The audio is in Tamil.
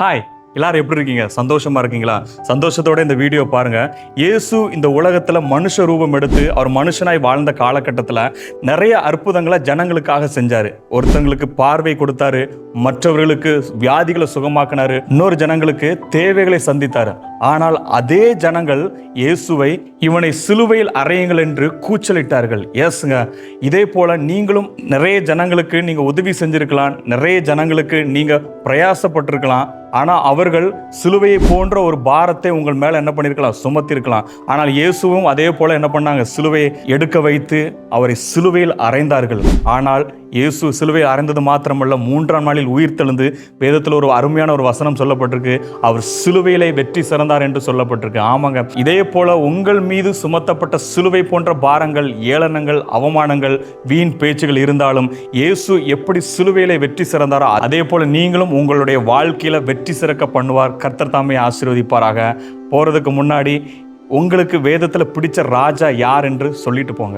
ஹாய், எல்லாரும் எப்படி இருக்கீங்க? சந்தோஷமா இருக்கீங்களா? சந்தோஷத்தோட இந்த வீடியோ பாருங்க. இயேசு இந்த உலகத்துல மனுஷ ரூபம் எடுத்து அவர் மனுஷனாய் வாழ்ந்த காலகட்டத்தில் நிறைய அற்புதங்களை ஜனங்களுக்காக செஞ்சாரு. ஒருத்தங்களுக்கு பார்வை கொடுத்தாரு, மற்றவர்களுக்கு வியாதிகளை சுகமாக்கினாரு, இன்னொரு ஜனங்களுக்கு தேவைகளை சந்தித்தாரு. ஆனால் அதே ஜனங்கள் இயேசுவை இவனை சிலுவையில் அறையுங்கள் என்று கூச்சலிட்டார்கள். ஏசுங்க, இதே போல நீங்களும் நிறைய ஜனங்களுக்கு நீங்க உதவி செஞ்சிருக்கலாம், நிறைய ஜனங்களுக்கு நீங்க பிரயாசப்பட்டிருக்கலாம். ஆனால் அவர்கள் சிலுவையை போன்ற ஒரு பாரத்தை உங்கள் மேலே என்ன பண்ணியிருக்கலாம்? சுமத்திருக்கலாம். ஆனால் இயேசுவும் அதே போல என்ன பண்ணாங்க? சிலுவையை எடுக்க வைத்து அவரை சிலுவையில் அறைந்தார்கள். ஆனால் இயேசு சிலுவை அறைந்தது மாத்திரமல்ல, 3ஆம் நாளில் உயிர் தெழுந்து, வேதத்தில் ஒரு அருமையான ஒரு வசனம் சொல்லப்பட்டிருக்கு, அவர் சிலுவையிலே வெற்றி சிறந்தார் என்று சொல்லப்பட்டிருக்கு. ஆமாங்க, இதே போல உங்கள் மீது சுமத்தப்பட்ட சிலுவை போன்ற பாரங்கள், ஏளனங்கள், அவமானங்கள், வீண் பேச்சுகள் இருந்தாலும் இயேசு எப்படி சிலுவையிலே வெற்றி சிறந்தாரோ அதே போல நீங்களும் உங்களுடைய வாழ்க்கையில வெற்றி சிறக்க பண்ணுவார். கர்த்தர் தாமே ஆசீர்வதிப்பாராக. போறதுக்கு முன்னாடி உங்களுக்கு வேதத்தில் பிடிச்ச ராஜா யார் என்று சொல்லிட்டு போங்க.